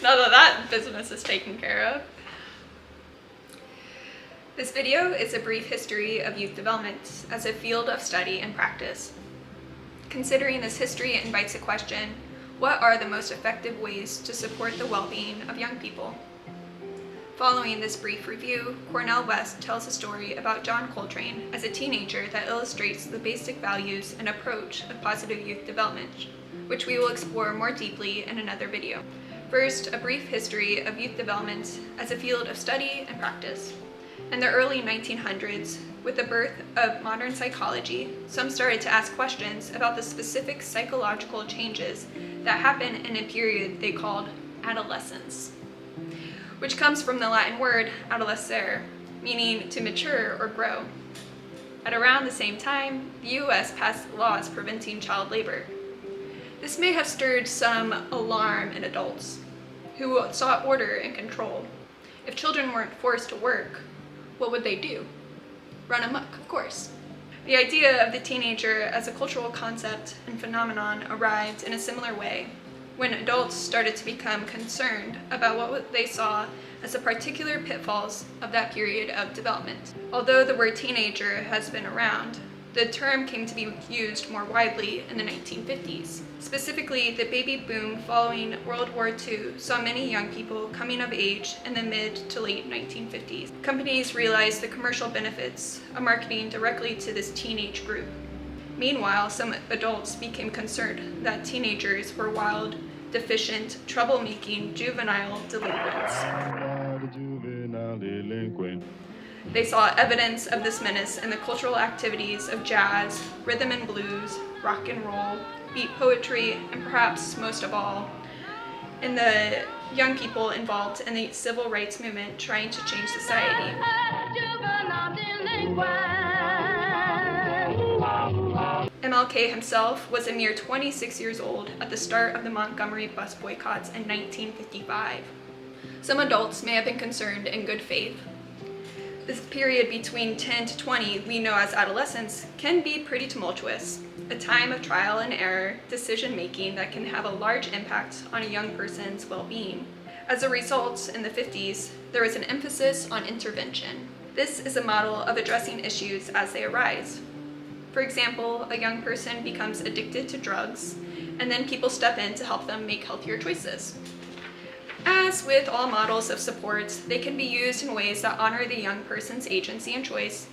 Now that that business is taken care of. This video is a brief history of youth development as a field of study and practice. Considering this history invites a question: what are the most effective ways to support the well-being of young people? Following this brief review, Cornel West tells a story about John Coltrane as a teenager that illustrates the basic values and approach of positive youth development, which we will explore more deeply in another video. First, a brief history of youth development as a field of study and practice. In the early 1900s, with the birth of modern psychology, some started to ask questions about the specific psychological changes that happen in a period they called adolescence, which comes from the Latin word adolescere, meaning to mature or grow. At around the same time, the US passed laws preventing child labor. This may have stirred some alarm in adults, who sought order and control. If children weren't forced to work, what would they do? Run amok, of course. The idea of the teenager as a cultural concept and phenomenon arrived in a similar way, when adults started to become concerned about what they saw as the particular pitfalls of that period of development. Although the word teenager has been around, the term came to be used more widely in the 1950s. Specifically, the baby boom following World War II saw many young people coming of age in the mid to late 1950s. Companies realized the commercial benefits of marketing directly to this teenage group. Meanwhile, some adults became concerned that teenagers were wild, deficient, troublemaking, juvenile delinquents. They saw evidence of this menace in the cultural activities of jazz, rhythm and blues, rock and roll, beat poetry, and perhaps most of all, in the young people involved in the civil rights movement trying to change society. MLK himself was a mere 26 years old at the start of the Montgomery bus boycotts in 1955. Some adults may have been concerned in good faith. This period between 10 to 20 we know as adolescence can be pretty tumultuous, a time of trial and error, decision-making that can have a large impact on a young person's well-being. As a result, in the 50s, there was an emphasis on intervention. This is a model of addressing issues as they arise. For example, a young person becomes addicted to drugs, and then people step in to help them make healthier choices. As with all models of support, they can be used in ways that honor the young person's agency and choice,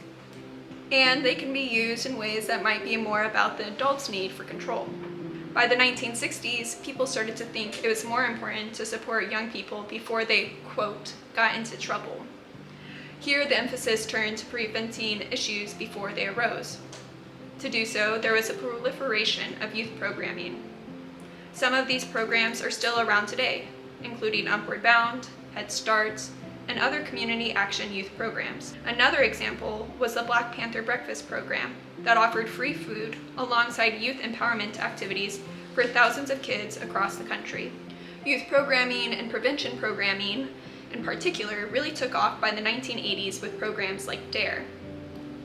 and they can be used in ways that might be more about the adult's need for control. By the 1960s, people started to think it was more important to support young people before they, quote, got into trouble. Here, the emphasis turned to preventing issues before they arose. To do so, there was a proliferation of youth programming. Some of these programs are still around today, including Upward Bound, Head Start, and other community action youth programs. Another example was the Black Panther Breakfast program that offered free food alongside youth empowerment activities for thousands of kids across the country. Youth programming and prevention programming, in particular, really took off by the 1980s with programs like DARE.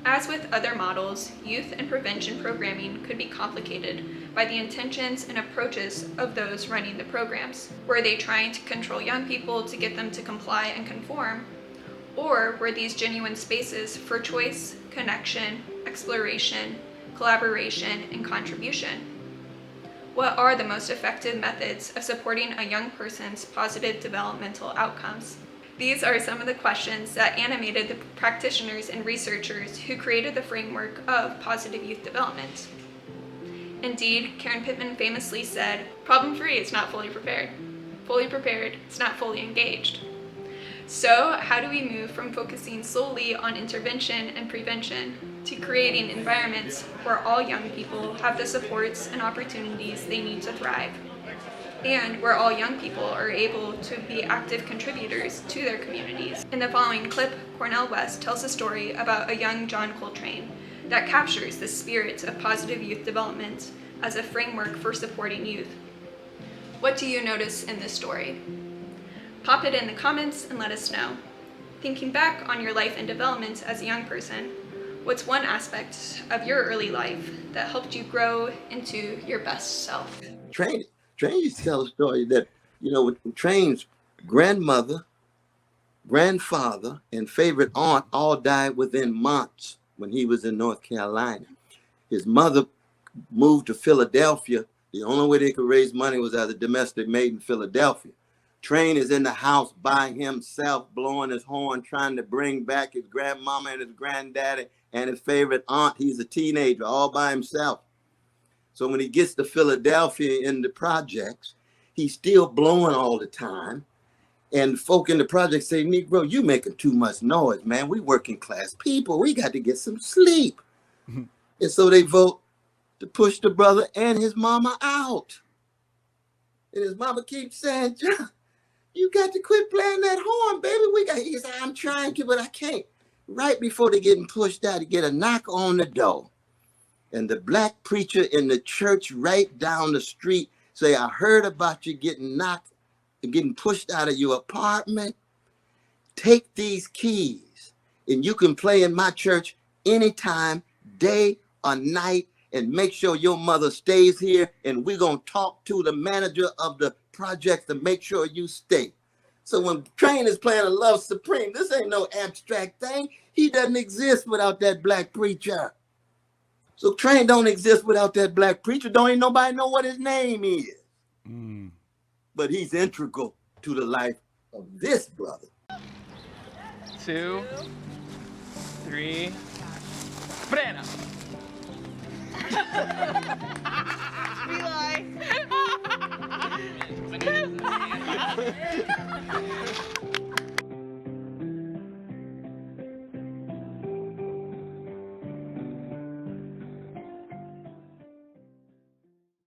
As with other models, youth and prevention programming could be complicated by the intentions and approaches of those running the programs. Were they trying to control young people to get them to comply and conform? Or were these genuine spaces for choice, connection, exploration, collaboration, and contribution? What are the most effective methods of supporting a young person's positive developmental outcomes? These are some of the questions that animated the practitioners and researchers who created the framework of positive youth development. Indeed, Karen Pittman famously said, "Problem-free is not fully prepared. Fully prepared is not fully engaged." So, how do we move from focusing solely on intervention and prevention to creating environments where all young people have the supports and opportunities they need to thrive, and where all young people are able to be active contributors to their communities? In the following clip, Cornel West tells a story about a young John Coltrane that captures the spirit of positive youth development as a framework for supporting youth. What do you notice in this story? Pop it in the comments and let us know. Thinking back on your life and development as a young person, what's one aspect of your early life that helped you grow into your best self? Trained Train used to tell a story that, with Train's grandmother, grandfather, and favorite aunt all died within months when he was in North Carolina. His mother moved to Philadelphia. The only way they could raise money was as a domestic maid in Philadelphia. Train is in the house by himself, blowing his horn, trying to bring back his grandmama and his granddaddy and his favorite aunt. He's a teenager all by himself. So when he gets to Philadelphia in the projects, he's still blowing all the time. And folk in the project say, Negro, you making too much noise, man. We working class people. We got to get some sleep. And so they vote to push the brother and his mama out. And his mama keeps saying, John, you got to quit playing that horn, baby. He said, I'm trying to, but I can't. Right before they getting pushed out, to get a knock on the door. And the black preacher in the church right down the street say, I heard about you getting pushed out of your apartment. Take these keys and you can play in my church anytime, day or night, and make sure your mother stays here. And we're going to talk to the manager of the project to make sure you stay. So when Train is playing a Love Supreme, this ain't no abstract thing. He doesn't exist without that black preacher. So Train don't exist without that black preacher. Don't even nobody know what his name is. But he's integral to the life of this brother. 2, 3, frena.